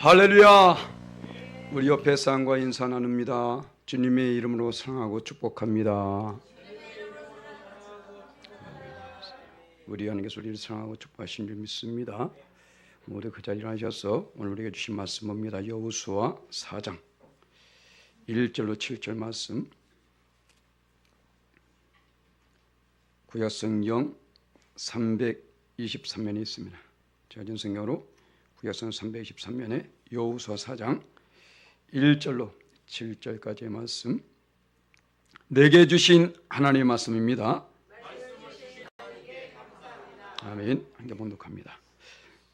할렐루야. 우리 옆에 사람과 인사 나눕니다. 주님의 이름으로 사랑하고 축복합니다. 우리 하나님께서 우리를 사랑하고 축복하신 줄 믿습니다. 모두 그 자리에 앉아서 오늘 우리에게 주신 말씀입니다. 여호수아 4장 1절로 7절 말씀. 구약성경 323면에 있습니다. 제가 성경으로 구약성 323면에 여호수아 4장 1절로 7절까지의 말씀, 내게 주신 하나님의 말씀입니다. 아멘. 함께 봉독합니다.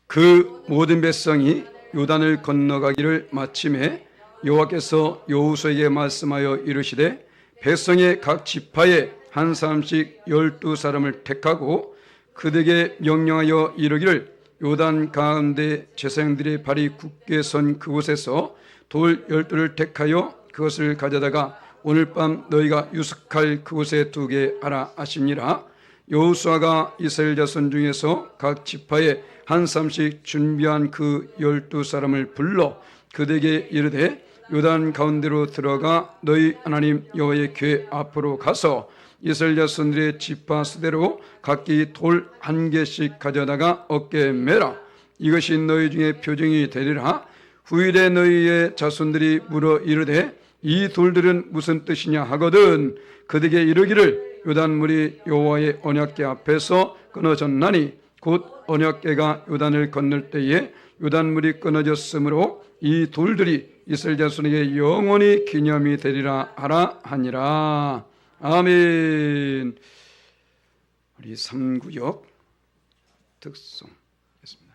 그 모든 백성이 요단을 건너가기를 마침에 여호와께서 여호수아에게 말씀하여 이르시되, 백성의 각 지파에 한 사람씩 12사람을 택하고 그들에게 명령하여 이르기를, 요단 가운데 제사장들의 발이 굳게 선 그곳에서 돌 12를 택하여 그것을 가져다가 오늘 밤 너희가 유숙할 그곳에 두게 하라 하시니라. 여호수아가 이스라엘 자손 중에서 각 지파에 한 사람씩 준비한 그 12사람을 불러 그들에게 이르되, 요단 가운데로 들어가 너희 하나님 여호와의 궤 앞으로 가서 이스라엘 자손들의 지파 수대로 각기 돌 1개씩 가져다가 어깨에 매라. 이것이 너희 중에 표징이 되리라. 후일에 너희의 자손들이 물어 이르되, 이 돌들은 무슨 뜻이냐 하거든 그들에게 이르기를, 요단물이 여호와의 언약궤 앞에서 끊어졌나니 곧 언약궤가 요단을 건널 때에 요단물이 끊어졌으므로 이 돌들이 이스라엘 자손에게 영원히 기념이 되리라 하라 하니라. 아멘. 우리 3구역 특송 있습니다.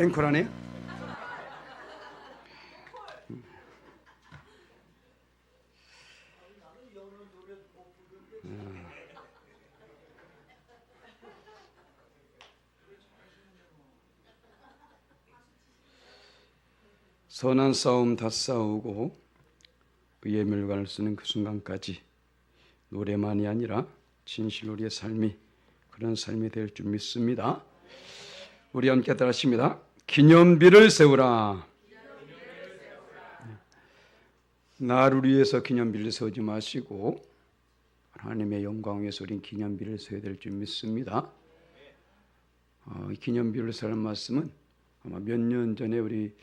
앵콜하네. 선한 싸움 다 싸우고 의의 멸관을 쓰는 그 순간까지 노래만이 아니라 진실로 우리의 삶이 그런 삶이 될 줄 믿습니다. 우리 함께 따라하십니다. 기념비를 세우라. 나를 위해서 기념비를 세우지 마시고 하나님의 영광 위해서 우린 기념비를 세워야 될 줄 믿습니다. 기념비를 세우는 말씀은 아마 몇 년 전에 우리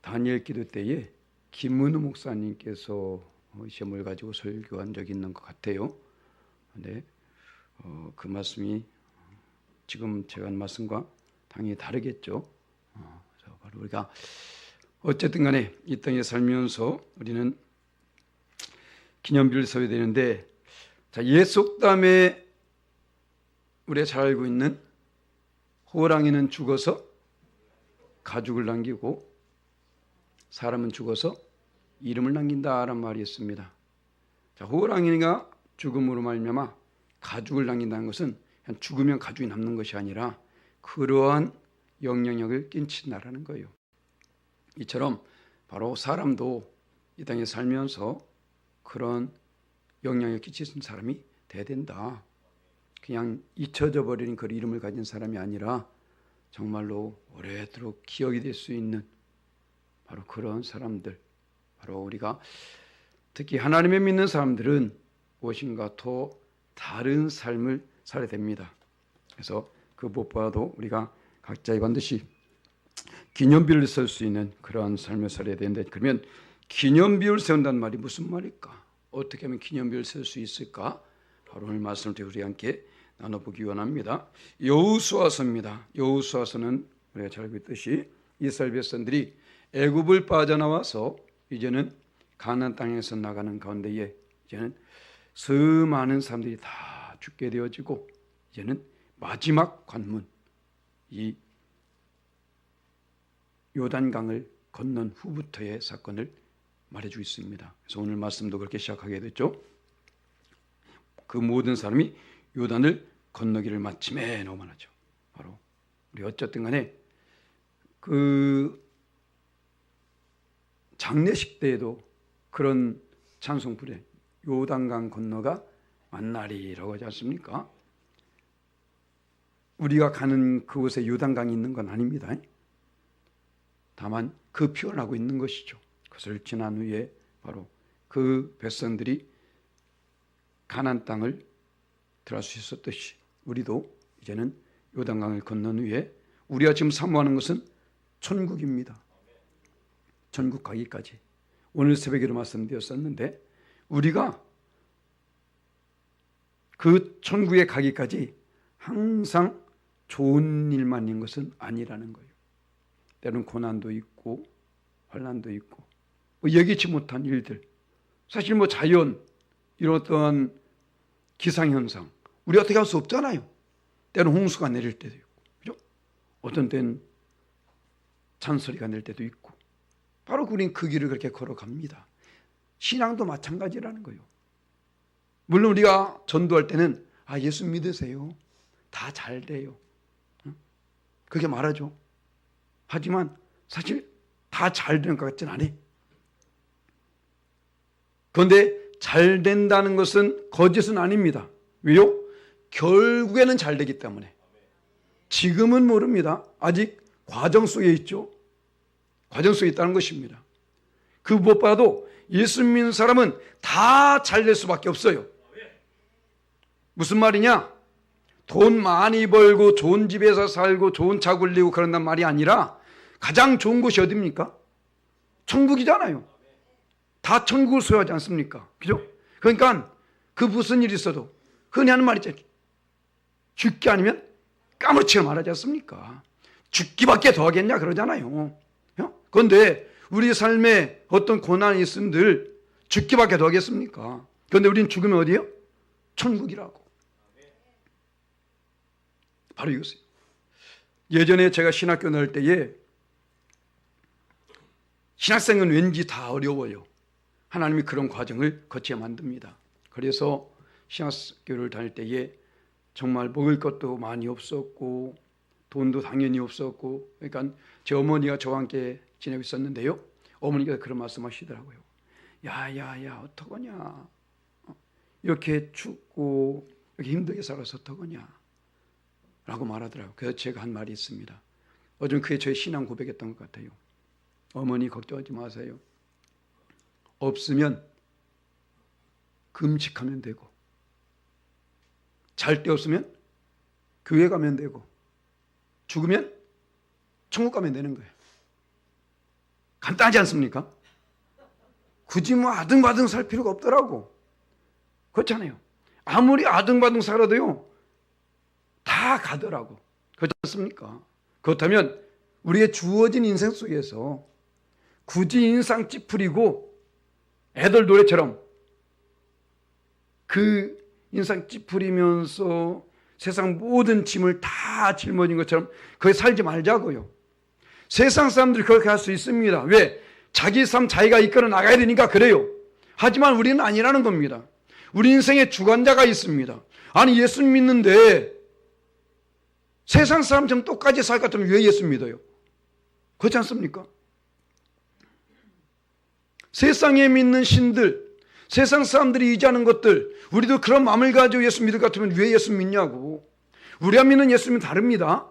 다니엘 기도 때에 김문우 목사님께서 시험을 가지고 설교한 적이 있는 것 같아요. 근데 그 말씀이 지금 제가 한 말씀과 당연히 다르겠죠. 그래서 바로 우리가 어쨌든 간에 이 땅에 살면서 우리는 기념비를 세워야 되는데, 자, 옛 속담에 우리가 잘 알고 있는 호랑이는 죽어서 가죽을 남기고 사람은 죽어서 이름을 남긴다라는 말이 있습니다. 자, 호랑이가 죽음으로 말미암아 가죽을 남긴다는 것은 그냥 죽으면 가죽이 남는 것이 아니라 그러한 영향력을 끼친다라는 거예요. 이처럼 바로 사람도 이 땅에 살면서 그런 영향력을 끼치는 사람이 돼야 된다. 그냥 잊혀져 버리는 그 이름을 가진 사람이 아니라 정말로 오래도록 기억이 될 수 있는 바로 그런 사람들, 바로 우리가 특히 하나님을 믿는 사람들은 무엇인가 더 다른 삶을 살아야 됩니다. 그래서 그 무엇보다도 우리가 각자의 반드시 기념비를 세울 수 있는 그러한 삶을 살아야 되는데, 그러면 기념비를 세운다는 말이 무슨 말일까? 어떻게 하면 기념비를 세울 수 있을까? 바로 오늘 말씀을 통해 우리 함께 나눠보기 원합니다. 여호수아서입니다. 여호수아서는 우리가 잘 알고 있듯이 이스라엘 백성들이 애굽을 빠져나와서 이제는 가나안 땅에서 나가는 가운데에 이제는 수많은 사람들이 다 죽게 되어지고 이제는 마지막 관문, 이 요단강을 건넌 후부터의 사건을 말해주고 있습니다. 그래서 오늘 말씀도 그렇게 시작하게 됐죠. 그 모든 사람이 요단을 건너기를 마침에 노만하죠. 바로 우리 어쨌든 간에 그 장례식 때에도 그런 찬송 부르 요단강 건너가 만나리라고 하지 않습니까? 우리가 가는 그곳에 요단강이 있는 건 아닙니다. 다만 그 표현하고 있는 것이죠. 그것을 지난 후에 바로 그 백성들이 가나안 땅을 들어갈 수 있었듯이 우리도 이제는 요단강을 건넌 후에 우리가 지금 사모하는 것은 천국입니다. 천국 가기까지. 오늘 새벽에도 말씀드렸었는데 우리가 그 천국에 가기까지 항상 좋은 일만 있는 것은 아니라는 거예요. 때로는 고난도 있고 환난도 있고 예기치 못한 일들, 사실 자연 이런 어떤 기상현상 우리 어떻게 할 수 없잖아요. 때로는 홍수가 내릴 때도 있고, 그죠? 어떤 때는 잔소리가 낼 때도 있고, 바로 우리는 그 길을 그렇게 걸어갑니다. 신앙도 마찬가지라는 거예요. 물론 우리가 전도할 때는 예수 믿으세요, 다 잘 돼요, 그렇게 말하죠. 하지만 사실 다 잘 되는 것 같지는 않아요. 그런데 잘 된다는 것은 거짓은 아닙니다. 왜요? 결국에는 잘 되기 때문에. 지금은 모릅니다. 아직 과정 속에 있죠. 과정 속에 있다는 것입니다. 그 무엇보다도 예수 믿는 사람은 다 잘 될 수밖에 없어요. 무슨 말이냐? 돈 많이 벌고 좋은 집에서 살고 좋은 차 굴리고 그런단 말이 아니라 가장 좋은 곳이 어디입니까? 천국이잖아요. 다 천국을 소유하지 않습니까? 그죠? 그러니까 그 무슨 일이 있어도 흔히 하는 말이죠. 죽기 아니면 까무러치게 말하지 않습니까? 죽기밖에 더 하겠냐 그러잖아요. 그런데 우리 삶에 어떤 고난이 있음들 죽기밖에 더 하겠습니까? 그런데 우리는 죽으면 어디요? 천국이라고. 바로 이것이에요. 예전에 제가 신학교 나올 때에 신학생은 왠지 다 어려워요. 하나님이 그런 과정을 거치게 만듭니다. 그래서 신학교를 다닐 때에 정말 먹을 것도 많이 없었고 돈도 당연히 없었고, 그러니까 제 어머니가 저와 함께 지내고 있었는데요, 어머니가 그런 말씀하시더라고요. 야야야 어떡하냐, 이렇게 춥고 이렇게 힘들게 살아서 어떡하냐 라고 말하더라고요. 그래서 제가 한 말이 있습니다. 어좀 그게 저의 신앙 고백이었던 것 같아요. 어머니 걱정하지 마세요. 없으면 금식하면 되고, 잘 데 없으면 교회 가면 되고, 죽으면 천국 가면 되는 거예요. 간단하지 않습니까? 굳이 뭐 아등바등 살 필요가 없더라고. 그렇잖아요. 아무리 아등바등 살아도요 다 가더라고. 그렇지 않습니까? 그렇다면 우리의 주어진 인생 속에서 굳이 인상 찌푸리고 애들 노래처럼 그 인상 찌푸리면서 세상 모든 짐을 다 짊어진 것처럼 거기 살지 말자고요. 세상 사람들이 그렇게 할 수 있습니다. 왜? 자기 삶 자기가 이끌어 나가야 되니까 그래요. 하지만 우리는 아니라는 겁니다. 우리 인생에 주관자가 있습니다. 아니 예수 믿는데 세상 사람처럼 똑같이 살 것 같으면 왜 예수 믿어요? 그렇지 않습니까? 세상에 믿는 신들, 세상 사람들이 의지하는 것들, 우리도 그런 마음을 가지고 예수 믿을 것 같으면 왜 예수 믿냐고. 우리가 믿는 예수님은 다릅니다.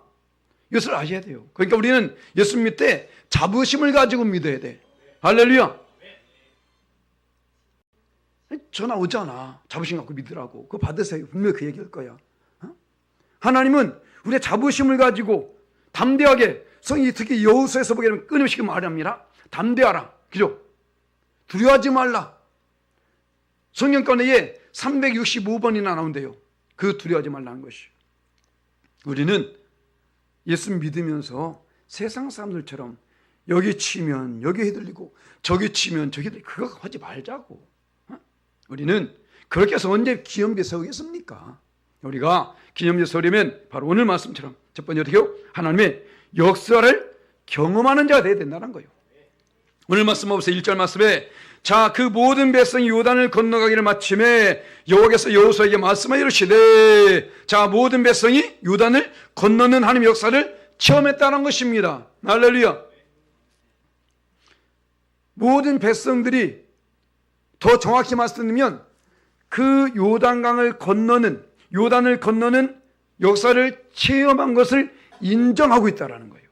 이것을 아셔야 돼요. 그러니까 우리는 예수 믿을 때 자부심을 가지고 믿어야 돼. 할렐루야. 전화 오잖아. 자부심 갖고 믿으라고. 그거 받으세요. 분명히 그 얘기할 거야. 하나님은 우리의 자부심을 가지고 담대하게, 성이 특히 여호수아에서 보게 되면 끊임없이 말합니다. 담대하라. 그죠? 두려워하지 말라. 성경 가운데 365번이나 나온대요. 그 두려워하지 말라는 것이. 우리는 예수 믿으면서 세상 사람들처럼 여기 치면 여기 휘둘리고 저기 치면 저기 휘둘리고 그거 하지 말자고. 우리는 그렇게 해서 언제 기념비 세우겠습니까? 우리가 기념비 세우려면 바로 오늘 말씀처럼 첫 번째 어떻게요? 하나님의 역사를 경험하는 자가 되어야 된다는 거예요. 오늘 말씀 보세요. 1절 말씀에 자, 그 모든 백성이 요단을 건너가기를 마침에 여호와께서 여호수아에게 말씀하여 이르시되, 자, 모든 백성이 요단을 건너는 하나님의 역사를 체험했다는 것입니다. 할렐루야. 모든 백성들이, 더 정확히 말씀드리면 그 요단강을 건너는, 요단을 건너는 역사를 체험한 것을 인정하고 있다는 거예요.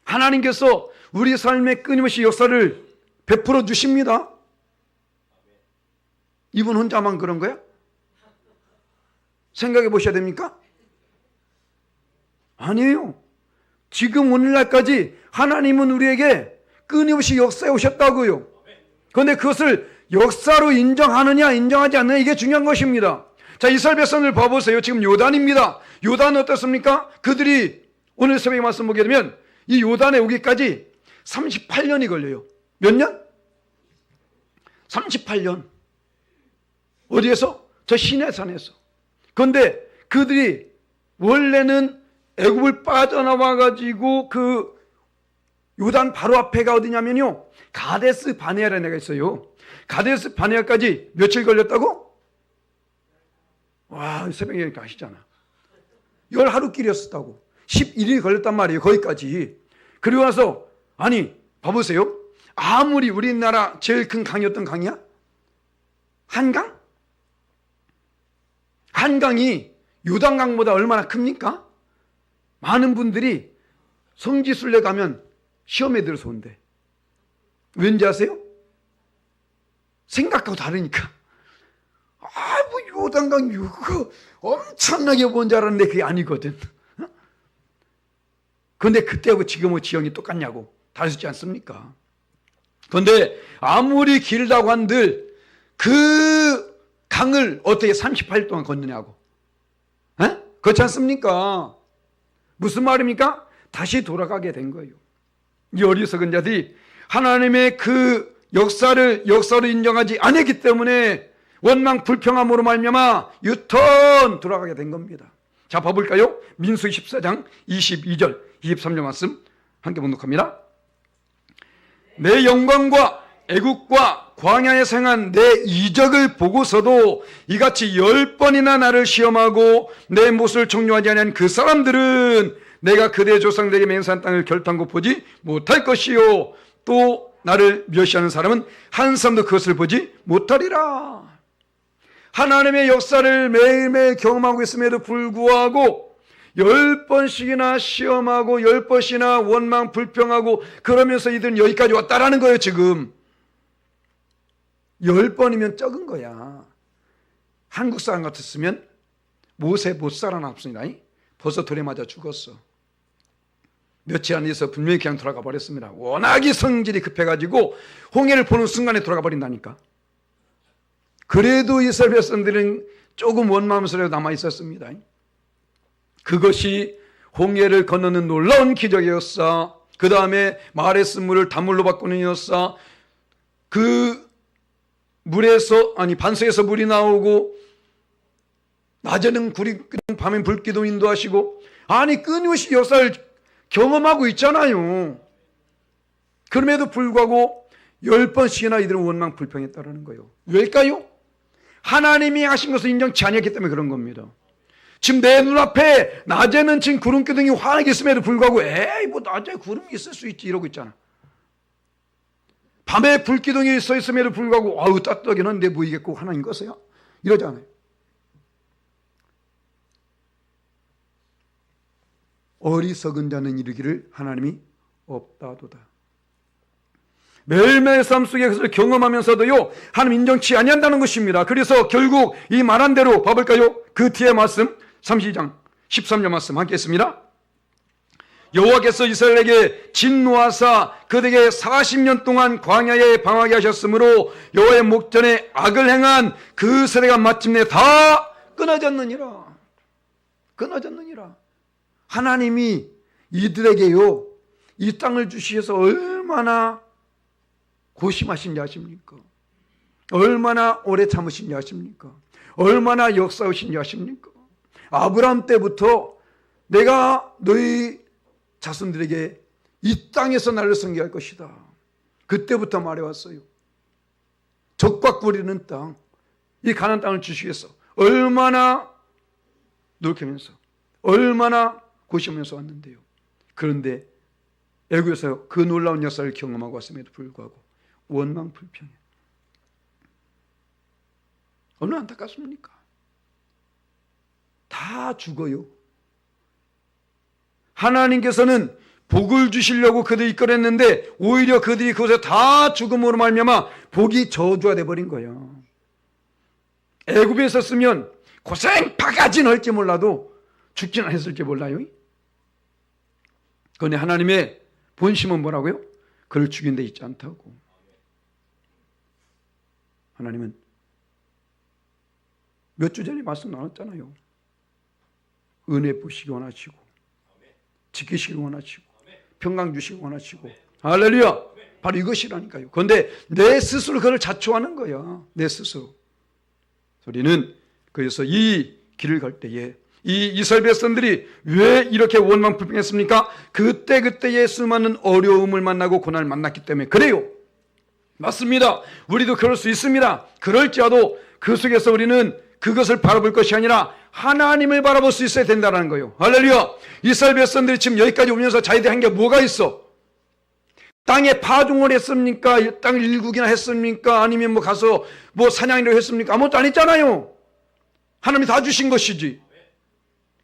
하나님께서 우리 삶에 끊임없이 역사를 베풀어 주십니다. 이분 혼자만 그런 거야? 생각해 보셔야 됩니까? 아니에요. 지금 오늘날까지 하나님은 우리에게 끊임없이 역사해 오셨다고요. 그런데 그것을 역사로 인정하느냐 인정하지 않느냐, 이게 중요한 것입니다. 자, 이스라엘 백성을 봐보세요. 지금 요단입니다. 요단은 어떻습니까? 그들이 오늘 새벽에 말씀 보게 되면 이 요단에 오기까지 38년이 걸려요. 몇 년? 38년. 어디에서? 저 시내산에서. 그런데 그들이 원래는 애굽을 빠져나와 가지고 그 요단 바로 앞에가 어디냐면요, 가데스 바네아라는 데가 있어요. 가데스 바네아까지 며칠 걸렸다고? 와, 새벽에 아시잖아. 10하루길이었다고. 11일이 걸렸단 말이에요. 거기까지. 그리고 나서 아니 봐보세요. 아무리 우리나라 제일 큰 강이 어떤 강이야? 한강? 한강이 요단강보다 얼마나 큽니까? 많은 분들이 성지순례 가면 시험에 들어서 온대. 왠지 아세요? 생각하고 다르니까. 뭐 요단강 이거 엄청나게 본 줄 알았는데 그게 아니거든. 그런데 그때하고 지금의 지형이 똑같냐고. 다르지 않습니까? 그런데 아무리 길다고 한들 그 강을 어떻게 38일 동안 건너냐고. 그렇지 않습니까? 무슨 말입니까? 다시 돌아가게 된 거예요. 이 어리석은 자들이 하나님의 그 역사로 인정하지 않았기 때문에 원망 불평함으로 말미암아 유턴 돌아가게 된 겁니다. 자, 봐볼까요? 민수기 14장 22절 23절 말씀 함께 봉독합니다. 내 영광과 애국과 광야에 생한 내 이적을 보고서도 이같이 10번이나 나를 시험하고 내 못을 청료하지 아니한 그 사람들은 내가 그대 조상들에게 맹세한 땅을 결탄코 보지 못할 것이요 또 나를 멸시하는 사람은 한 사람도 그것을 보지 못하리라. 하나님의 역사를 매일매일 경험하고 있음에도 불구하고 10번씩이나 시험하고 10번씩이나 원망 불평하고 그러면서 이들은 여기까지 왔다라는 거예요. 지금 10번이면 적은 거야. 한국 사람 같았으면 모세 못 살아남습니다. 벌써 돌에 맞아 죽었어. 며칠 안 있어 분명히 그냥 돌아가 버렸습니다. 워낙에 성질이 급해가지고 홍해를 보는 순간에 돌아가 버린다니까. 그래도 이스라엘 백성들은 조금 원망스러워 남아 있었습니다. 그것이 홍해를 건너는 놀라운 기적이었어. 그 다음에 마을의 쓴물을 단물로 바꾸는 이었어. 그 물에서 반석에서 물이 나오고 낮에는 구리 기둥 밤엔 불기둥 인도하시고 끊임없이 역사를 경험하고 있잖아요. 그럼에도 불구하고 10번씩이나 이들은 원망 불평했다라는 거예요. 왜일까요? 하나님이 하신 것을 인정치 않았기 때문에 그런 겁니다. 지금 내 눈앞에 낮에는 지금 구름 기둥이 환하게 있음에도 불구하고 에이 뭐 낮에 구름이 있을 수 있지 이러고 있잖아. 밤에 불기둥이 서 있음에도 불구하고 아우 따뜻하긴 한데 뭐 이게 꼭 하나님 것이야? 이러잖아요. 어리석은 자는 이르기를 하나님이 없다도다. 매일매일 삶 속에 그것을 경험하면서도요 하나님 인정치 아니한다는 것입니다. 그래서 결국 이 말한 대로 봐볼까요? 그 뒤에 말씀 32장 13절 말씀 함께 했습니다. 여호와께서 이스라엘에게 진노하사 그들에게 40년 동안 광야에 방황하게 하셨으므로 여호와의 목전에 악을 행한 그 세대가 마침내 다 끊어졌느니라. 끊어졌느니라. 하나님이 이들에게요 이 땅을 주시셔서 얼마나 고심하신지 아십니까? 얼마나 오래 참으신지 아십니까? 얼마나 역사하신지 아십니까? 아브라함 때부터 내가 너희 자손들에게 이 땅에서 나를 섬기할 것이다. 그때부터 말해왔어요. 적과 꿀이는 땅, 이 가나안 땅을 주시겠어. 얼마나 노력하면서 얼마나 고심하면서 왔는데요. 그런데 애국에서 그 놀라운 역사를 경험하고 왔음에도 불구하고 원망 불평해. 얼마나 안타깝습니까? 다 죽어요. 하나님께서는 복을 주시려고 그들이 이끌었는데 오히려 그들이 그것에 다 죽음으로 말미암아 복이 저주가 돼버린 거예요. 애굽에 있었으면 고생 바가지는 할지 몰라도 죽지는 않았을지 몰라요. 그런데 하나님의 본심은 뭐라고요? 그를 죽인 데 있지 않다고. 하나님은 몇 주 전에 말씀 나눴잖아요. 은혜 보시기 원하시고 지키시기 원하시고 평강 주시기 원하시고 할렐루야. 바로 이것이라니까요. 그런데 내 스스로 그걸 자초하는 거야. 내 스스로. 우리는 그래서 이 길을 갈 때에 이 이스라엘 백성들이 왜 이렇게 원망 불평했습니까? 그때그때에 수많은 어려움을 만나고 고난을 만났기 때문에 그래요. 맞습니다. 우리도 그럴 수 있습니다. 그럴지라도 그 속에서 우리는 그것을 바라볼 것이 아니라 하나님을 바라볼 수 있어야 된다는 거예요. 할렐루야. 이스라엘 백성들이 지금 여기까지 오면서 자기들이 한 게 뭐가 있어? 땅에 파종을 했습니까? 땅을 일국이나 했습니까? 아니면 뭐 가서 뭐 사냥이라고 했습니까? 아무것도 안 했잖아요. 하나님이 다 주신 것이지.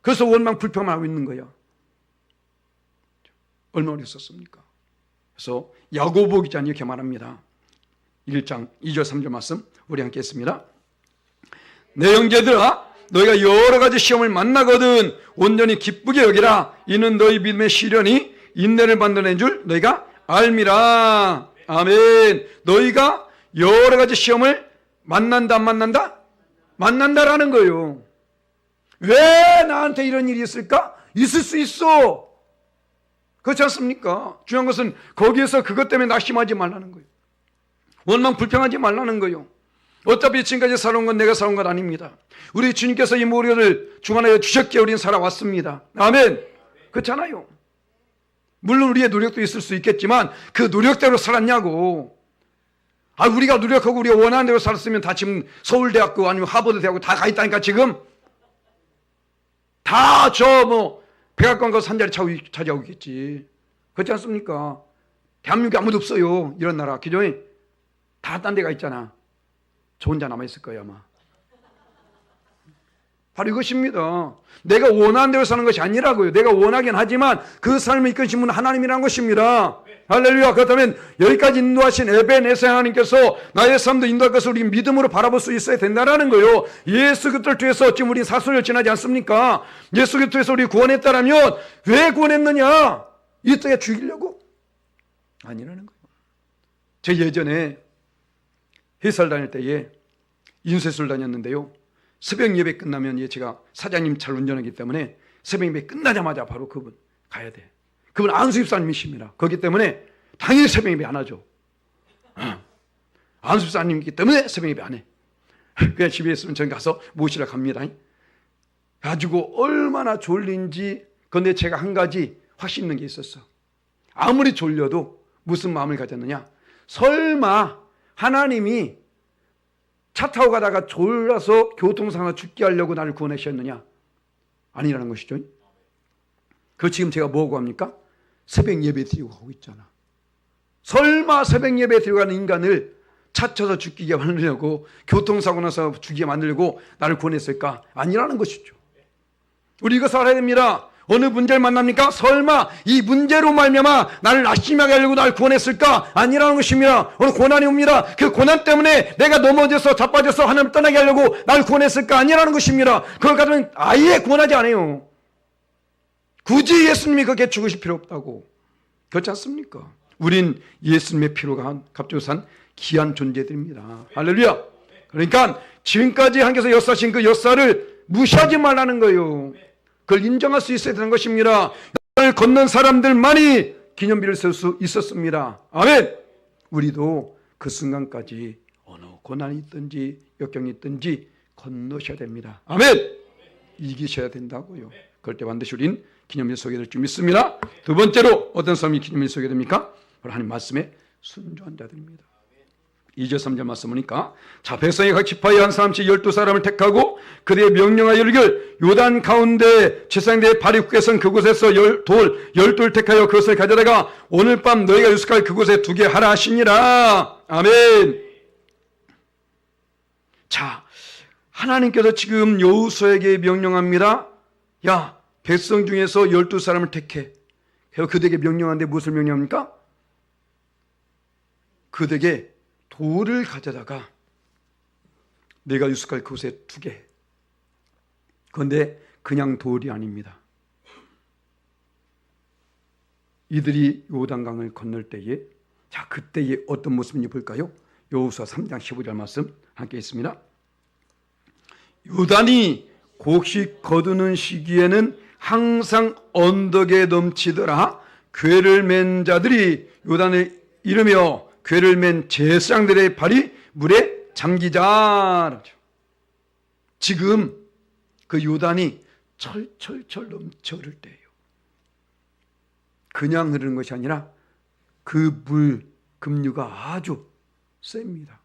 그래서 원망 불평만 하고 있는 거야. 얼마나 어렸었습니까? 그래서 야고보 기자는 이렇게 말합니다. 1장 2절 3절 말씀 우리 함께 했습니다. 내 형제들아 너희가 여러 가지 시험을 만나거든 온전히 기쁘게 여기라. 이는 너희 믿음의 시련이 인내를 만들어낸 줄 너희가 알미라. 아멘. 너희가 여러 가지 시험을 만난다 안 만난다? 만난다라는 거예요. 왜 나한테 이런 일이 있을까? 있을 수 있어. 그렇지 않습니까? 중요한 것은 거기에서 그것 때문에 낙심하지 말라는 거예요. 원망 불평하지 말라는 거예요. 어차피 지금까지 살아온 건 내가 살아온 건 아닙니다. 우리 주님께서 이 모든 것을 주관하여 주셨기에 우리는 살아왔습니다. 아멘. 그렇잖아요. 물론 우리의 노력도 있을 수 있겠지만 그 노력대로 살았냐고. 우리가 노력하고 우리가 원하는 대로 살았으면 다 지금 서울대학교 아니면 하버드 대학교 다 가 있다니까. 지금 다 백악관 가서 한 자리 차지하고 있겠지. 그렇지 않습니까? 대한민국에 아무도 없어요. 이런 나라. 그죠? 다 딴 데가 있잖아. 저 혼자 남아있을 거예요 아마. 바로 이것입니다. 내가 원하는 대로 사는 것이 아니라고요. 내가 원하긴 하지만 그 삶을 이끄신 분은 하나님이라는 것입니다. 할렐루야. 그렇다면 여기까지 인도하신 에벤에서 하나님께서 나의 삶도 인도할 것을 우리 믿음으로 바라볼 수 있어야 된다는 거예요. 예수 그리스도를 통해서 지금 우리 사순을 지나지 않습니까? 예수 그리스도를 통해서 우리 구원했다라면 왜 구원했느냐? 이 땅에 죽이려고? 아니라는 거예요. 제 예전에 회사를 다닐 때에 인쇄소를 다녔는데요. 새벽 예배 끝나면 제가 사장님 잘 운전하기 때문에 새벽 예배 끝나자마자 바로 그분 가야 돼. 그분 안수집사님이십니다. 그렇기 때문에 당연히 새벽 예배 안 하죠. 안수집사님이기 때문에 새벽 예배 안 해. 그냥 집에 있으면 전 가서 모시러 갑니다. 가지고 얼마나 졸린지. 그런데 제가 한 가지 확신 있는 게 있었어. 아무리 졸려도 무슨 마음을 가졌느냐. 설마 하나님이 차 타고 가다가 졸라서 교통사고나 죽게 하려고 나를 구원하셨느냐? 아니라는 것이죠. 그 지금 제가 뭐고 합니까? 새벽 예배 드리고 가고 있잖아. 설마 새벽 예배 드리고 가는 인간을 차 쳐서 죽게 만들려고 교통사고 나서 죽게 만들려고 나를 구원했을까? 아니라는 것이죠. 우리 이거 알아야 됩니다. 어느 문제를 만납니까? 설마 이 문제로 말미암아 나를 낙심하게 하려고 나를 구원했을까? 아니라는 것입니다. 어느 고난이 옵니다. 그 고난 때문에 내가 넘어져서 자빠져서 하나님 떠나게 하려고 나를 구원했을까? 아니라는 것입니다. 그걸 가지고 아예 구원하지 않아요. 굳이 예수님이 그렇게 죽으실 필요 없다고. 그렇지 않습니까? 우린 예수님의 피로가 값주산 귀한 존재들입니다. 할렐루야. 그러니까 지금까지 하나님께서 역사하신 그 역사를 무시하지 말라는 거예요. 그걸 인정할 수 있어야 되는 것입니다. 요단을 건넌 사람들만이 기념비를 쓸 수 있었습니다. 아멘. 우리도 그 순간까지 어느 고난이 있든지 역경이 있든지 건너셔야 됩니다. 아멘. 이기셔야 된다고요. 그럴 때 반드시 우린 기념비를 소개될 줄 믿습니다. 두 번째로 어떤 사람이 기념비를 소개됩니까? 바로 하나님 말씀에 순종한 자들입니다. 2절 3절 말씀 보니까 자 백성이 각 지파의 한 사람씩 12사람을 택하고 그들의 명령하여 이르기를 요단 가운데 제사장들의 발이 굳게 선 그곳에서 돌 12를 택하여 그것을 가져다가 오늘 밤 너희가 유숙할 그곳에 두게 하라 하시니라. 아멘. 자 하나님께서 지금 여호수아에게 명령합니다. 야 백성 중에서 12사람을 택해. 그들에게 명령하는데 무엇을 명령합니까? 그들에게 돌을 가져다가 내가 유숙할 그곳에 두게. 그런데 그냥 돌이 아닙니다. 이들이 요단강을 건널 때에 자 그때의 어떤 모습인지 볼까요? 여호수아 3장 15절 말씀 함께 있습니다. 요단이 곡식 거두는 시기에는 항상 언덕에 넘치더라. 궤를 맨 자들이 요단을 이르며 궤를 맨 제사장들의 발이 물에 잠기자. 지금 그 요단이 철철철 넘쳐 흐를 때예요. 그냥 흐르는 것이 아니라 그 물 급류가 아주 셉니다.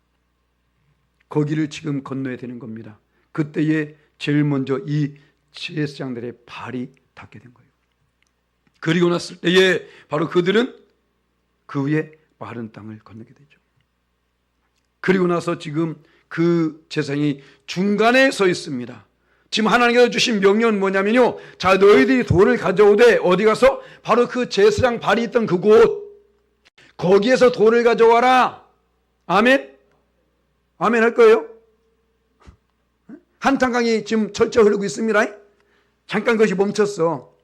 거기를 지금 건너야 되는 겁니다. 그때에 제일 먼저 이 제사장들의 발이 닿게 된 거예요. 그리고 났을 때에 바로 그들은 그 위에 마른 땅을 건너게 되죠. 그리고 나서 지금 그 제사장이 중간에 서 있습니다. 지금 하나님께서 주신 명령은 뭐냐면요. 자 너희들이 돌을 가져오되 어디 가서 바로 그 제사장 발이 있던 그곳 거기에서 돌을 가져와라. 아멘. 아멘 할 거예요. 한탄강이 지금 철철 흐르고 있습니다. 잠깐 그것이 멈췄어.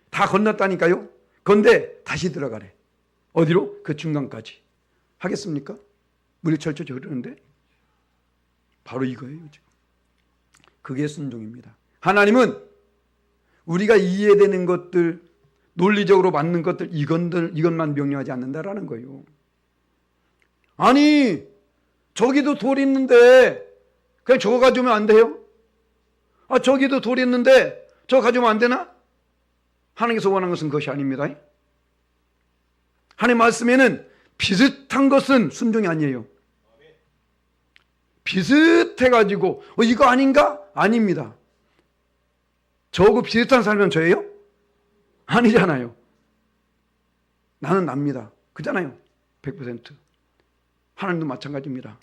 다 건넜다니까요. 그런데 다시 들어가래. 어디로? 그 중간까지. 하겠습니까? 물이 철철 흐르는데 바로 이거예요. 지금. 그게 순종입니다. 하나님은 우리가 이해되는 것들, 논리적으로 맞는 것들, 이것만 명령하지 않는다라는 거예요. 아니 저기도 돌이 있는데 그냥 저거 가져오면 안 돼요? 아 저기도 돌이 있는데 저거 가져오면 안 되나? 하나님께서 원하는 것은 그것이 아닙니다. 하나님의 말씀에는 비슷한 것은 순종이 아니에요. 비슷해가지고 이거 아닌가? 아닙니다. 저하고 비슷한 삶은 저예요? 아니잖아요. 나는 납니다. 그잖아요. 100%. 하나님도 마찬가지입니다.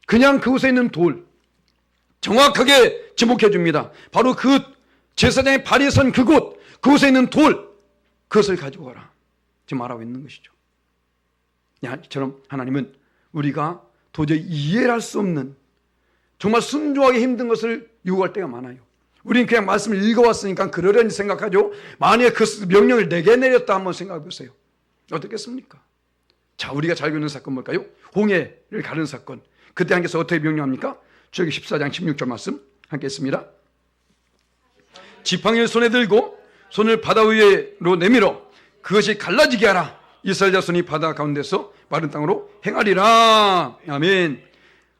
그냥 그곳에 있는 돌 정확하게 지목해 줍니다. 바로 그 제사장의 발이 선 그곳에 있는 돌, 그것을 가지고 가라. 지금 말하고 있는 것이죠. 이처럼 하나님은 우리가 도저히 이해를 할 수 없는, 정말 순종하기 힘든 것을 요구할 때가 많아요. 우리는 그냥 말씀을 읽어왔으니까 그러려니 생각하죠. 만약에 그 명령을 내게 내렸다 한번 생각해 보세요. 어떻겠습니까? 자, 우리가 잘 겪는 사건 뭘까요? 홍해를 가른 사건. 그때 하나님께서 어떻게 명령합니까? 출애굽기 14장 16절 말씀 함께 했습니다. 지팡이를 손에 들고 손을 바다 위로 내밀어 그것이 갈라지게 하라. 이스라엘 자손이 바다 가운데서 마른 땅으로 행하리라. 아멘.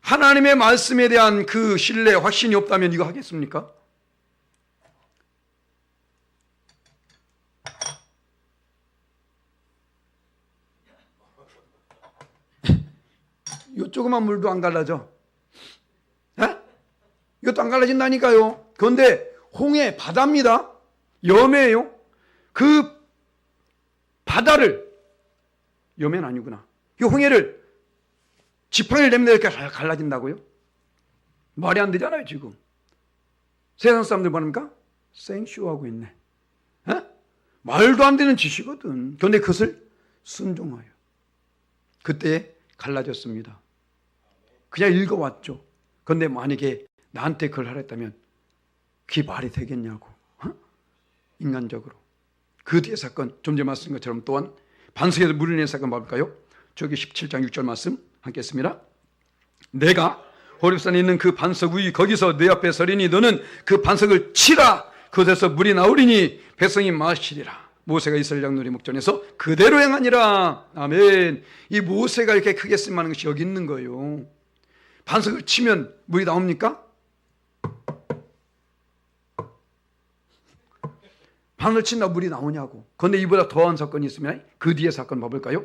하나님의 말씀에 대한 그 신뢰, 확신이 없다면 이거 하겠습니까? 이 조그만 물도 안 갈라져. 에? 이것도 안 갈라진다니까요. 그런데 홍해 바다입니다. 염해예요. 그 바다를, 염해는 아니구나. 이 홍해를 지팡이를 내면 이렇게 갈라진다고요? 말이 안 되잖아요. 지금 세상 사람들 뭐합니까? 생쇼하고 있네. 에? 말도 안 되는 짓이거든. 그런데 그것을 순종하여 그때 갈라졌습니다. 그냥 읽어왔죠. 그런데 만약에 나한테 그걸 하랬다면 그게 말이 되겠냐고. 인간적으로. 그 뒤의 사건, 좀 전에 말씀드린 것처럼 또한 반석에서 물을 낸 사건 봐볼까요? 저기 17장 6절 말씀 함께 했습니다. 내가 호렙산에 있는 그 반석 위 거기서 내 앞에 서리니 너는 그 반석을 치라. 그곳에서 물이 나오리니 백성이 마시리라. 모세가 이스라엘 장로의 목전에서 그대로 행하니라. 아멘. 이 모세가 이렇게 크게 쓰임하는 것이 여기 있는 거예요. 반석을 치면 물이 나옵니까? 반석을 친다고 물이 나오냐고. 그런데 이보다 더한 사건이 있으면 그 뒤에 사건 봐볼까요?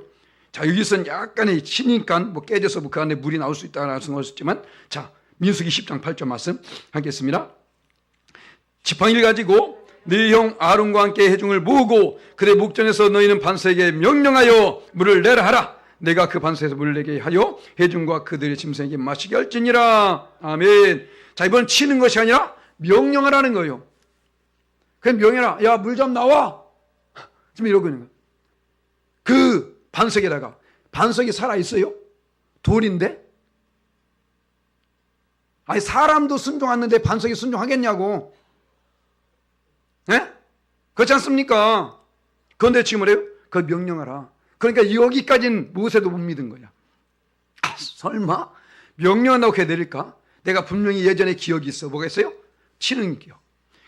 자, 여기서는 약간의 치니까 뭐 깨져서 그 안에 물이 나올 수 있다는 생각을 했지만, 자, 민수기 10장 8절 말씀 하겠습니다. 지팡이를 가지고 네 형 아론과 함께 회중을 모으고 그의 목전에서 너희는 반석에게 명령하여 물을 내라 하라. 내가 그 반석에서 물을 내게 하여 회중과 그들의 짐승에게 마시게 할지니라. 아멘. 자, 이번 치는 것이 아니라 명령하라는 거예요. 그냥 명령하라. 야, 물 좀 나와. 지금 이러고 있는 거예요. 그 반석에다가, 반석이 살아있어요? 돌인데? 아니, 사람도 순종하는데 반석이 순종하겠냐고. 예? 그렇지 않습니까? 그런데 지금 뭐래요? 그걸 명령하라. 그러니까 여기까지는 모세도 못 믿은 거야. 아, 설마 명령한다고 그게 내릴까? 내가 분명히 예전에 기억이 있어. 뭐가 있어요? 치는 기억.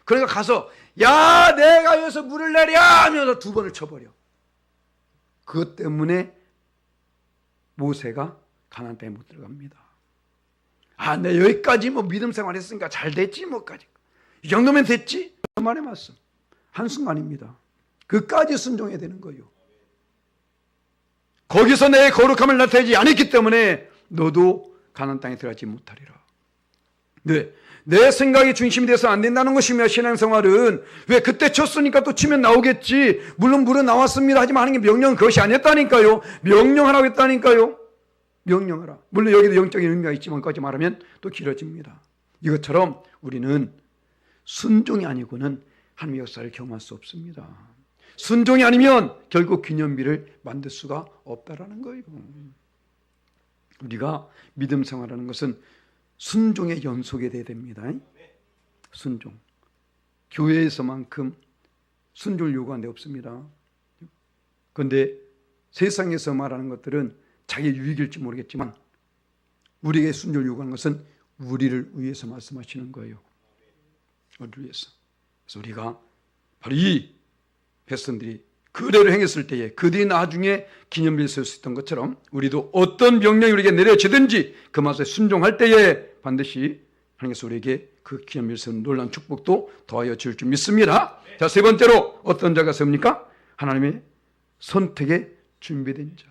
그러니까 가서 야, 내가 여기서 물을 내려 하면서 두 번을 쳐버려. 그것 때문에 모세가 가나안 땅에 못 들어갑니다. 아, 내 여기까지 뭐 믿음 생활했으니까 잘 됐지 뭐까지. 이 정도면 됐지? 말의 말씀. 한순간입니다. 그까지 순종해야 되는 거예요. 거기서 내 거룩함을 나타내지 않았기 때문에 너도 가나안 땅에 들어가지 못하리라. 네. 내 생각이 중심이 돼서 안 된다는 것이며 신앙생활은 왜 그때 쳤으니까 또 치면 나오겠지. 물론 물은 나왔습니다. 하지만 하는 게 명령은 그것이 아니었다니까요. 명령하라고 했다니까요. 명령하라. 물론 여기도 영적인 의미가 있지만 거기까지 말하면 또 길어집니다. 이것처럼 우리는 순종이 아니고는 하나님의 역사를 경험할 수 없습니다. 순종이 아니면 결국 기념비를 만들 수가 없다라는 거예요. 우리가 믿음 생활하는 것은 순종의 연속이 돼야 됩니다. 순종. 교회에서만큼 순종을 요구하는 데 없습니다. 그런데 세상에서 말하는 것들은 자기 유익일지 모르겠지만 우리에게 순종을 요구하는 것은 우리를 위해서 말씀하시는 거예요. 우리를 위해서. 그래서 우리가 바로 이 백성들이 그대로 행했을 때에 그들이 나중에 기념비를 세울 수 있던 것처럼 우리도 어떤 명령이 우리에게 내려지든지 그 맛에 순종할 때에 반드시 하나님께서 우리에게 그 기념비를 세우는 놀라운 축복도 더하여 줄 줄 믿습니다. 자, 세 번째로 어떤 자가 세웁니까? 하나님의 선택의 준비된 자.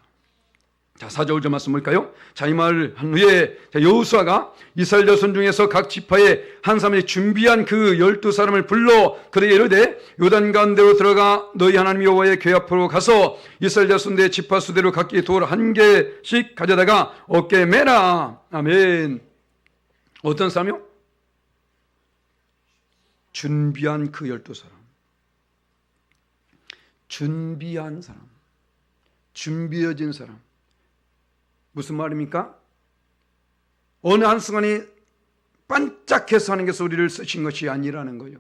자, 4절 말씀 볼까요? 자, 이 말을 한 후에 여호수아가 이스라엘 자손 중에서 각 지파의 한 사람이 준비한 그 12사람을 불러 그들에게 이르되 요단 가운데로 들어가 너희 하나님 여호와의 궤 앞으로 가서 이스라엘 자손들의 지파 수대로 각기 돌 한 개씩 가져다가 어깨에 매라. 아멘. 어떤 사람이요? 준비한 그 12사람. 준비한 사람. 준비해진 사람. 무슨 말입니까? 어느 한순간에 반짝해서 하는 것을 우리를 쓰신 것이 아니라는 거예요.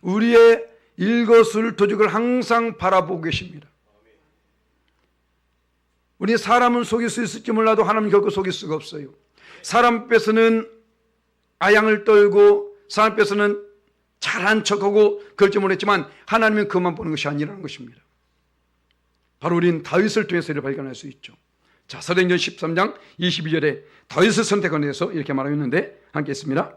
우리의 일거수일투족을 항상 바라보고 계십니다. 우리 사람은 속일 수 있을지 몰라도 하나님 결코 속일 수가 없어요. 사람 앞에서는 아양을 떨고 사람 앞에서는 잘한 척하고 그럴지 모르겠지만 하나님은 그만 보는 것이 아니라는 것입니다. 바로 우리는 다윗을 통해서 이를 발견할 수 있죠. 자, 사도행전 13장 22절에 다윗을 선택한 데서 이렇게 말하고 있는데 함께 했습니다.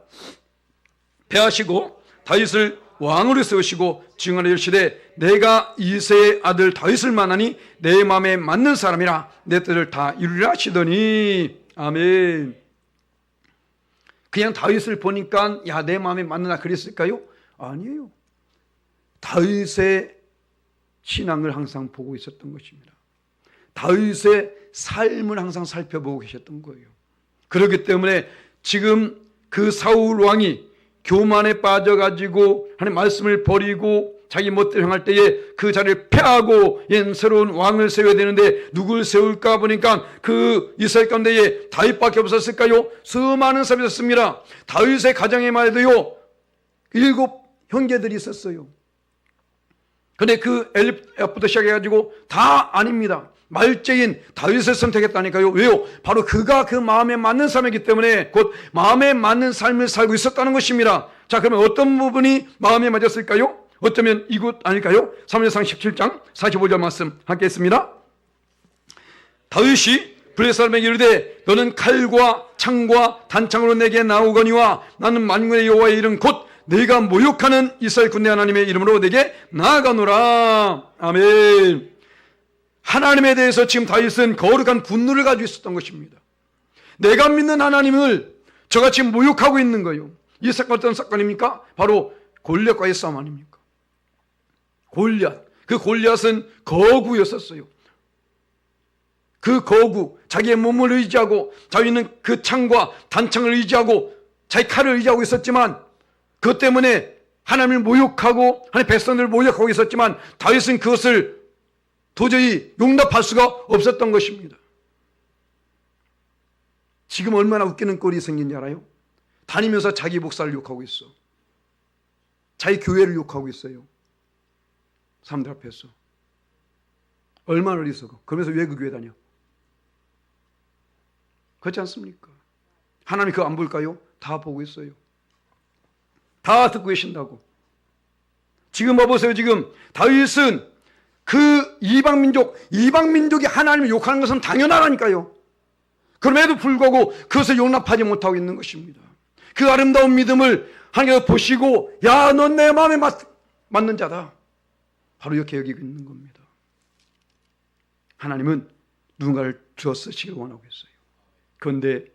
패하시고 다윗을 왕으로 세우시고 증언하여 이르시되 내가 이새의 아들 다윗을 만나니 내 마음에 맞는 사람이라 내 뜻을 다 이루리라 하시더니 아멘. 그냥 다윗을 보니까 야, 내 마음에 맞는다 그랬을까요? 아니에요. 다윗의 신앙을 항상 보고 있었던 것입니다. 다윗의 삶을 항상 살펴보고 계셨던 거예요. 그렇기 때문에 지금 그 사울 왕이 교만에 빠져가지고 하나님 말씀을 버리고 자기 멋대로 행할 때에 그 자리를 패하고 새로운 왕을 세워야 되는데 누굴 세울까 보니까 그 이스라엘 가운데에 다윗밖에 없었을까요? 수많은 사람이 있었습니다. 다윗의 가정에 말해도요 7 형제들이 있었어요. 근데 그 엘리압부터 시작해가지고 다 아닙니다. 말제인 다윗을 선택했다니까요. 왜요? 바로 그가 그 마음에 맞는 삶이기 때문에 곧 마음에 맞는 삶을 살고 있었다는 것입니다. 자, 그러면 어떤 부분이 마음에 맞았을까요? 어쩌면 이곳 아닐까요? 사무엘상 17장 45절 말씀 함께 했습니다. 다윗이 블레셋 사람에게 이르되 너는 칼과 창과 단창으로 내게 나오거니와 나는 만군의 여호와의 이름 곧 네가 모욕하는 이스라엘 군대 하나님의 이름으로 내게 나아가노라. 아멘. 하나님에 대해서 지금 다윗은 거룩한 분노를 가지고 있었던 것입니다. 내가 믿는 하나님을 저가 지금 모욕하고 있는 거예요. 이 사건 어떤 사건입니까? 바로 골리앗과의 싸움 아닙니까? 골리앗. 그 골리앗은 거구였었어요. 그 거구, 자기의 몸을 의지하고 자기는 그 창과 단창을 의지하고 자기 칼을 의지하고 있었지만 그것 때문에 하나님을 모욕하고 하나님의 백성들을 모욕하고 있었지만 다윗은 그것을 도저히 용납할 수가 없었던 것입니다. 지금 얼마나 웃기는 꼴이 생긴지 알아요? 다니면서 자기 목사를 욕하고 있어. 자기 교회를 욕하고 있어요. 사람들 앞에서. 얼마나 어리석어. 그러면서 왜 그 교회 다녀? 그렇지 않습니까? 하나님 그거 안 볼까요? 다 보고 있어요. 다 듣고 계신다고. 지금 봐보세요. 지금 다윗은 그 이방민족이 하나님을 욕하는 것은 당연하다니까요. 그럼에도 불구하고 그것을 용납하지 못하고 있는 것입니다. 그 아름다운 믿음을 하나님께서 보시고 야, 넌 내 마음에 맞는 자다. 바로 이렇게 여기고 있는 겁니다. 하나님은 누군가를 주어 쓰시길 원하고 있어요. 그런데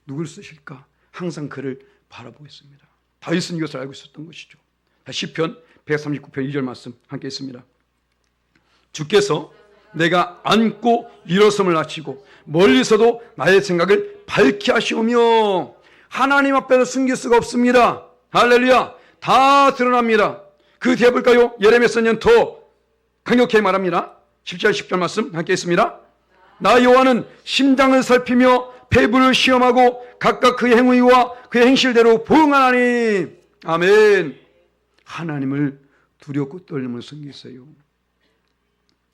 누굴 쓰실까? 항상 그를 바라보고 있습니다. 다윗은 이것을 알고 있었던 것이죠. 시편 139편 2절 말씀 함께 있습니다. 주께서 내가 앉고 일어섬을 아시고 멀리서도 나의 생각을 밝히 하시오며 하나님 앞에서 숨길 수가 없습니다. 할렐루야. 다 드러납니다. 그 뒤에 볼까요? 예레미야 선지자는 더 강력하게 말합니다. 17절 10절 말씀 함께 있습니다. 나 여호와는 심장을 살피며 폐부를 시험하고 각각 그의 행위와 그의 행실대로 보응하나니. 아멘. 하나님을 두렵고 떨림을 섬기세요.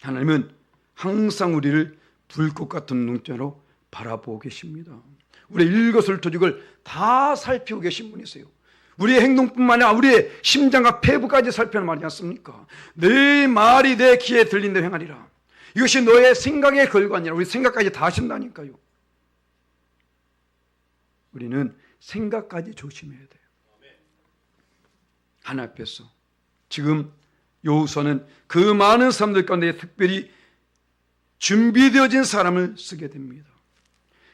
하나님은 항상 우리를 불꽃 같은 눈자로 바라보고 계십니다. 우리의 일거수일투족을 다 살피고 계신 분이세요. 우리의 행동뿐만 아니라 우리의 심장과 폐부까지 살피는 말이지 않습니까? 내 말이 내 귀에 들린다 행하리라. 이것이 너의 생각의 결과가 아니라 우리 생각까지 다 하신다니까요. 우리는 생각까지 조심해야 돼요. 하나님 앞에서 지금 여호수아는 그 많은 사람들 가운데 특별히 준비되어진 사람을 쓰게 됩니다.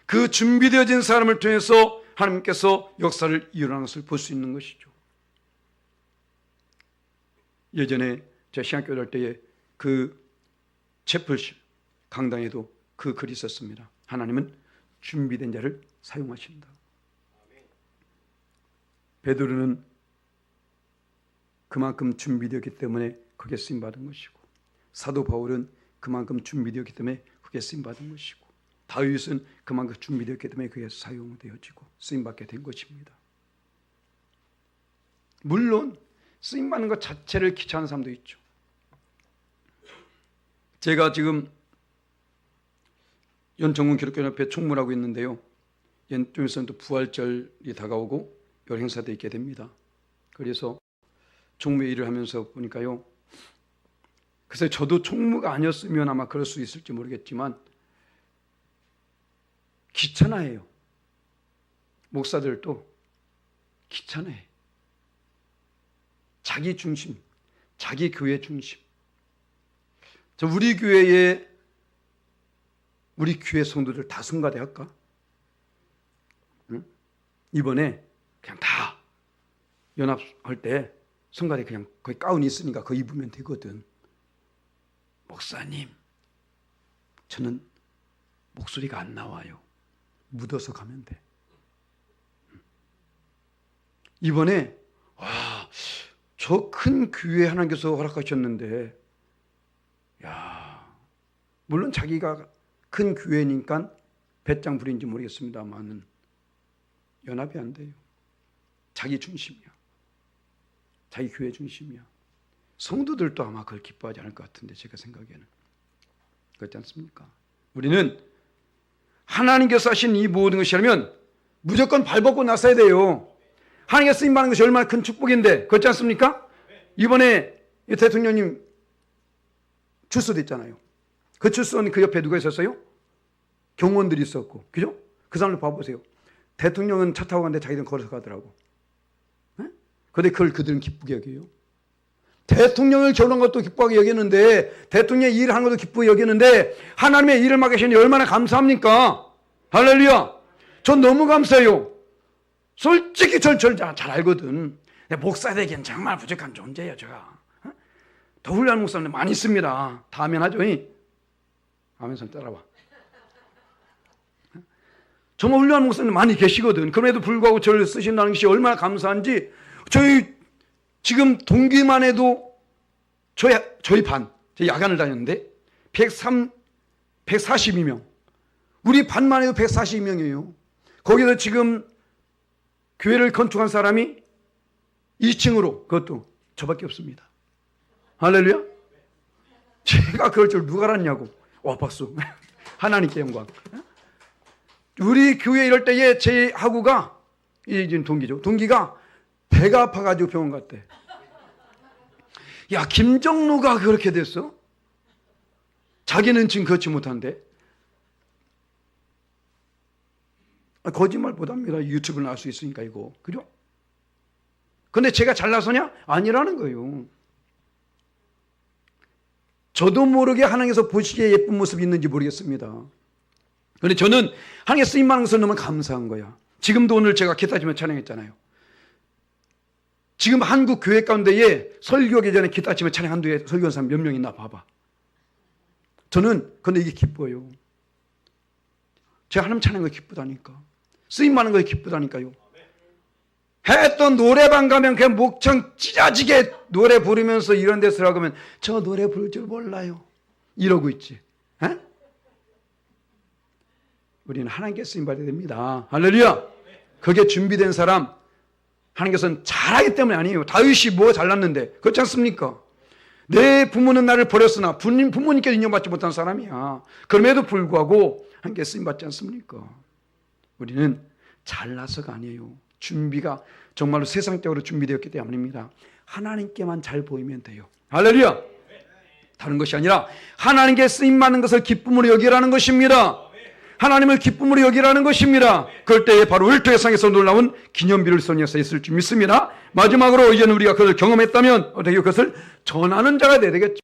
그 준비되어진 사람을 통해서 하나님께서 역사를 일어나는 것을 볼 수 있는 것이죠. 예전에 제가 신학교 할 때에 그 채플실 강당에도 그 글이 있었습니다. 하나님은 준비된 자를 사용하신다. 베드로는 그만큼 준비되었기 때문에 그게 쓰임받은 것이고, 사도 바울은 그만큼 준비되었기 때문에 그게 쓰임받은 것이고, 다윗은 그만큼 준비되었기 때문에 그게 사용되어지고 쓰임받게 된 것입니다. 물론 쓰임받는 것 자체를 귀찮은 사람도 있죠. 제가 지금 연정군 기독교연합회 총무라고 있는데요, 좀 있으면 또 부활절이 다가오고 여러 행사도 있게 됩니다. 그래서 총무 일을 하면서 보니까요, 글쎄 저도 총무가 아니었으면 아마 그럴 수 있을지 모르겠지만 귀찮아해요. 목사들도 귀찮아해. 자기 중심, 자기 교회 중심. 저 우리 교회 성도들 다 성가대 할까? 응? 이번에 그냥 다 연합할 때 성가대 그냥 거기 가운이 있으니까 그거 입으면 되거든. 목사님, 저는 목소리가 안 나와요. 묻어서 가면 돼. 이번에 저 큰 교회 하나님께서 허락하셨는데, 물론 자기가 큰 교회니까 배짱 부린지 모르겠습니다만은 연합이 안 돼요. 자기 중심이야. 자기 교회 중심이야. 성도들도 아마 그걸 기뻐하지 않을 것 같은데, 제가 생각에는 그렇지 않습니까? 우리는 하나님께서 하신 이 모든 것이라면 무조건 발벗고 나서야 돼요. 하나님께서 쓰임받는 것이 얼마나 큰 축복인데, 그렇지 않습니까? 이번에 대통령님 출소됐잖아요. 그 출소는 그 옆에 누가 있었어요? 경호원들이 있었고, 그죠? 그 사람을 봐보세요. 대통령은 차 타고 가는데 자기들은 걸어서 가더라고. 그런데 그걸 그들은 기쁘게 여겨요. 대통령을 결혼한 것도 기쁘게 여기는데, 대통령의 일을 하는 것도 기쁘게 여기는데, 하나님의 일을 맡기시니 얼마나 감사합니까? 할렐루야. 전 너무 감사해요. 솔직히 잘 알거든. 목사 되기엔 정말 부족한 존재예요, 제가. 더 훌륭한 목사님 많이 있습니다. 다 아멘 하죠? 아멘 손 따라와. 정말 훌륭한 목사님 많이 계시거든. 그럼에도 불구하고 저를 쓰신다는 것이 얼마나 감사한지, 저희 지금 동기만 해도 저희 반, 저희 야간을 다녔는데 142명. 우리 반만 해도 142명이에요. 거기서 지금 교회를 건축한 사람이 2층으로, 그것도 저밖에 없습니다. 할렐루야. 제가 그럴 줄 누가 알았냐고. 와, 박수. 하나님께 영광. 우리 교회 이럴 때에 제 하구가, 이 동기죠. 동기가 배가 아파가지고 병원 갔대. 야, 김정루가 그렇게 됐어? 자기는 지금 그렇지 못한데. 거짓말 못합니다. 유튜브를 나올 수 있으니까 이거. 그죠? 근데 제가 잘나서냐? 아니라는 거예요. 저도 모르게 하나님께서 보시기에 예쁜 모습이 있는지 모르겠습니다. 그런데 저는 하나님께 쓰임받는 것을 너무 감사한 거야. 지금도 오늘 제가 기타 치면 찬양했잖아요. 지금 한국 교회 가운데에 설교하기 전에 기타 치면 찬양 한두에 설교하는 사람 몇 명 있나 봐봐. 저는 근데 이게 기뻐요. 제가 하나님 찬양한 거 기쁘다니까. 쓰임받는 거 기쁘다니까요. 했던 노래방 가면 그냥 목청 찢어지게 노래 부르면서 이런 데서 라고 하면 저 노래 부를 줄 몰라요. 이러고 있지. 에? 우리는 하나님께 쓰임받아야 됩니다. 할렐루야. 그게 준비된 사람, 하나님께서는 잘하기 때문에 아니에요. 다윗이 뭐 잘났는데, 그렇지 않습니까? 내 부모는 나를 버렸으나 부모님께서 인정받지 못한 사람이야. 그럼에도 불구하고 하나님께 쓰임받지 않습니까? 우리는 잘나서가 아니에요. 준비가 정말로 세상적으로 준비되었기 때문입니다. 하나님께만 잘 보이면 돼요. 할렐루야. 다른 것이 아니라 하나님께 쓰임받는 것을 기쁨으로 여기라는 것입니다. 하나님을 기쁨으로 여기라는 것입니다. 그럴 때에 바로 을토해상에서 놀라운 기념비를 선에서 있을 줄 믿습니다. 마지막으로 이제는 우리가 그것을 경험했다면 어떻게 그것을 전하는 자가 되야 되겠죠.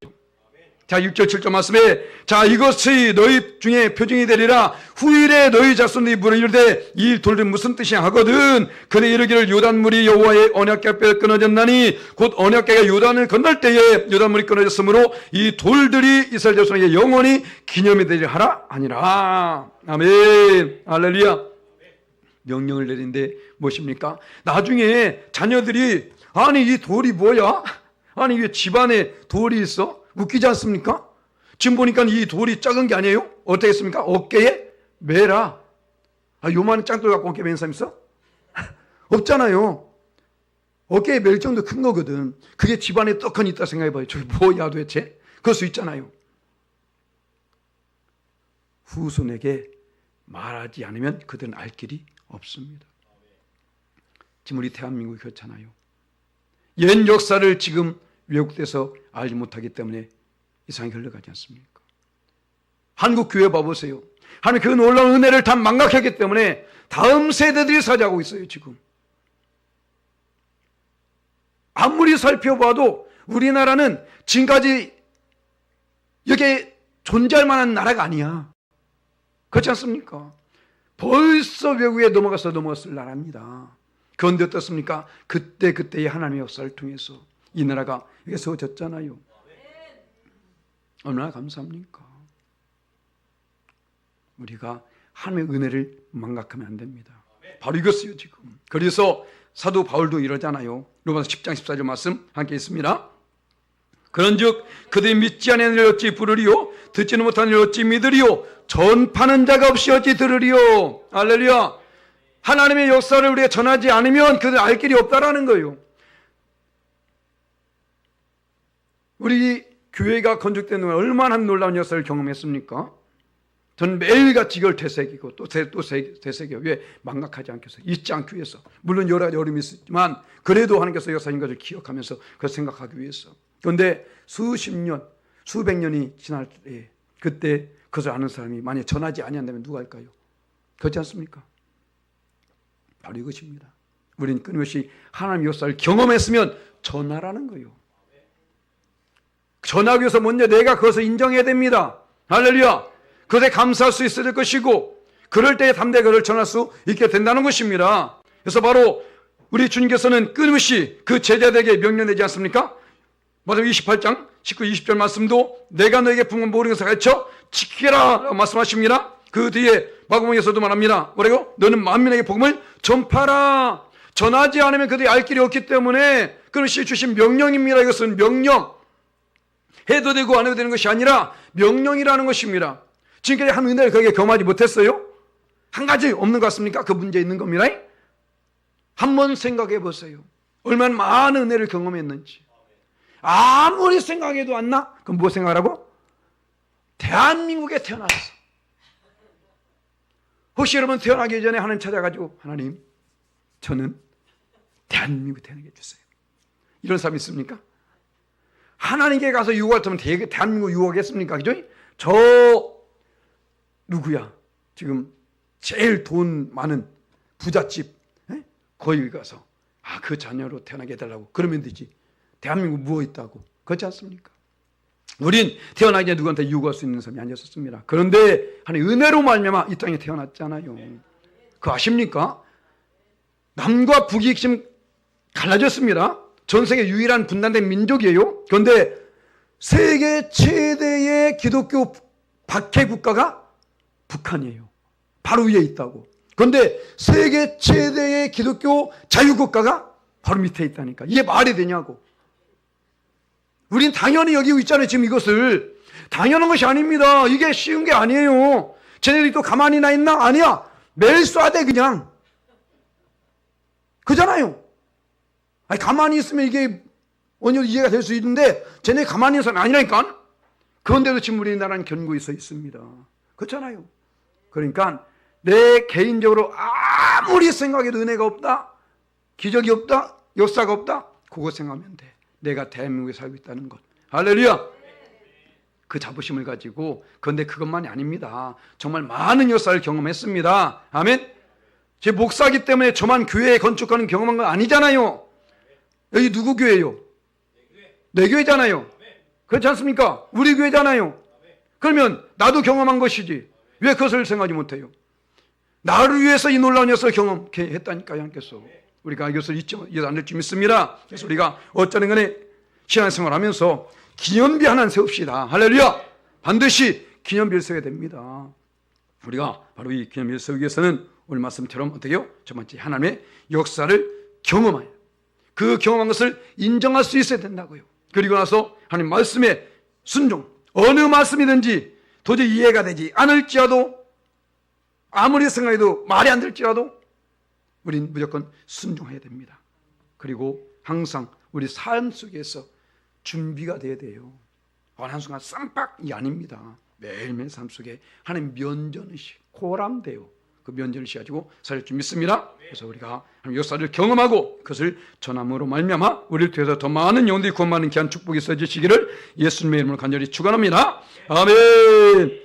자, 6절 7절 말씀에 자, 이것이 너희 중에 표징이 되리라. 후일에 너희 자손들이 물어 이르되 이 돌들은 무슨 뜻이냐 하거든. 그래 이르기를 요단물이 여호와의 언약궤 끊어졌나니 곧 언약궤가 요단을 건널 때에 요단물이 끊어졌으므로 이 돌들이 이스라엘 자손에게 영원히 기념이 되리라 하라 아니라. 아멘. 할렐루야. 명령을 내린데 무엇입니까? 나중에 자녀들이 아니 이 돌이 뭐야? 아니 왜 집안에 돌이 있어? 웃기지 않습니까? 지금 보니까 이 돌이 작은 게 아니에요? 어떻게 했습니까? 어깨에 매라. 아, 요만한 짱돌 갖고 어깨에 매는 사람 있어? 없잖아요. 어깨에 멜 정도 큰 거거든. 그게 집안에 떡하니 있다 생각해봐요. 저게 뭐야 도대체? 그럴 수 있잖아요. 후손에게 말하지 않으면 그들은 알 길이 없습니다. 지금 우리 대한민국이 그렇잖아요. 옛 역사를 지금 왜곡돼서 알지 못하기 때문에 이상하게 흘러가지 않습니까? 한국 교회 봐보세요. 하나님 그 놀라운 은혜를 다 망각했기 때문에 다음 세대들이 사죄하고 있어요. 지금 아무리 살펴봐도 우리나라는 지금까지 여기에 존재할 만한 나라가 아니야. 그렇지 않습니까? 벌써 외국에 넘어갔을 나라입니다. 그런데 어떻습니까? 그때의 하나님의 역사를 통해서 이 나라가 이게 세워졌잖아요. 얼마나 감사합니까? 우리가 하나님의 은혜를 망각하면 안 됩니다. 바로 이것이요 지금. 그래서 사도 바울도 이러잖아요. 로마서 10장 14절 말씀 함께 있습니다. 그런즉 그들이 믿지 않는 이를 어찌 부르리요? 듣지는 못하는 이를 어찌 믿으리요? 전파는 자가 없이 어찌 들으리요? 할렐루야. 하나님의 역사를 우리가 전하지 않으면 그들 알 길이 없다라는 거예요. 우리 교회가 건축된 동안 얼마나 놀라운 역사를 경험했습니까? 저는 매일같이 이걸 되새기고 또 되새겨. 왜? 망각하지 않겠어요. 잊지 않기 위해서. 물론 여러 가지 어려움이 있지만 그래도 하나님께서 역사인 것을 기억하면서 그걸 생각하기 위해서. 그런데 수십 년, 수백 년이 지날 때 그때 그것을 아는 사람이 만약에 전하지 아니한다면 누가 할까요? 그렇지 않습니까? 바로 이것입니다. 우리는 끊임없이 하나님의 역사를 경험했으면 전하라는 거예요. 전하기 위해서 먼저 내가 그것을 인정해야 됩니다. 할렐루야. 그것에 감사할 수 있어야 될 것이고 그럴 때에 담대히 그를 전할 수 있게 된다는 것입니다. 그래서 바로 우리 주님께서는 끊임없이 그 제자들에게 명령되지 않습니까? 마태복음 28장 19, 20절 말씀도 내가 너에게 분명 모든 것을 가르쳐 지키라 말씀하십니다. 그 뒤에 마가복음에서도 말합니다. 뭐라고? 너는 만민에게 복음을 전파라. 전하지 않으면 그들이 알 길이 없기 때문에 그것이 주신 명령입니다. 이것은 명령. 해도 되고 안 해도 되는 것이 아니라 명령이라는 것입니다. 지금까지 한 은혜를 거기에 경험하지 못했어요? 한 가지 없는 것 같습니까? 그 문제 있는 겁니다. 한번 생각해 보세요. 얼마나 많은 은혜를 경험했는지. 아무리 생각해도 안 나? 그럼 뭐 생각하라고? 대한민국에 태어났어. 혹시 여러분 태어나기 전에 하나님 찾아가지고 하나님 저는 대한민국에 태어나게 해주세요. 이런 사람 있습니까? 하나님께 가서 유혹할 때면 대한민국 유혹하겠습니까? 그죠? 저 누구야? 지금 제일 돈 많은 부잣집 거기 가서 그 자녀로 태어나게 해달라고 그러면 되지. 대한민국 뭐 있다고. 그렇지 않습니까? 우린 태어나기 전에 누구한테 유혹할 수 있는 사람이 아니었습니다. 그런데 하나님 은혜로 말미암아 이 땅에 태어났잖아요. 그거 아십니까? 남과 북이 지금 갈라졌습니다. 전 세계 유일한 분단된 민족이에요. 그런데 세계 최대의 기독교 박해 국가가 북한이에요. 바로 위에 있다고. 그런데 세계 최대의 기독교 자유국가가 바로 밑에 있다니까. 이게 말이 되냐고. 우린 당연히 여기 있잖아요. 지금 이것을. 당연한 것이 아닙니다. 이게 쉬운 게 아니에요. 쟤네들이 또 가만히 나 있나? 아니야. 매일 쏴대 그냥. 그잖아요. 아니 가만히 있으면 이게 어느 정도 이해가 될 수 있는데 쟤네 가만히 있어는 아니라니까. 그런데도 지금 우리나라는 견고히 서 있습니다. 그렇잖아요. 그러니까 내 개인적으로 아무리 생각해도 은혜가 없다, 기적이 없다, 역사가 없다, 그거 생각하면 돼. 내가 대한민국에 살고 있다는 것. 할렐루야. 그 자부심을 가지고. 그런데 그것만이 아닙니다. 정말 많은 역사를 경험했습니다. 아멘. 제 목사기 때문에 저만 교회 건축하는 경험한 건 아니잖아요. 여기 누구 교회예요? 내 교회잖아요. 그렇지 않습니까? 우리 교회잖아요. 그러면 나도 경험한 것이지 왜 그것을 생각하지 못해요? 나를 위해서 이 놀라운 역사를 경험했다니까요. 하나님께서 우리가 이것을 잊지 않을 줄 믿습니다. 그래서 우리가 어쩌는 간에 신앙생활하면서 기념비 하나 세웁시다. 할렐루야. 반드시 기념비를 세워야 됩니다. 우리가 바로 이 기념비를 세우기 위해서는 오늘 말씀처럼 어떻게 해요? 첫 번째 하나님의 역사를 경험해요. 그 경험한 것을 인정할 수 있어야 된다고요. 그리고 나서 하나님 말씀에 순종, 어느 말씀이든지 도저히 이해가 되지 않을지라도 아무리 생각해도 말이 안 될지라도 우리는 무조건 순종해야 됩니다. 그리고 항상 우리 삶 속에서 준비가 돼야 돼요. 어느 한순간 쌈박이 아닙니다. 매일매일 삶 속에 하나님 면전의식, 고람돼요. 그 면전의식 가지고 살 줄 믿습니다. 그래서 우리가 하나님 역사를 경험하고 그것을 전함으로 말미암아 우리를 통해서 더 많은 영혼들이 구원받는 귀한 축복이 있어지시기를 예수님의 이름으로 간절히 축원합니다. 아멘.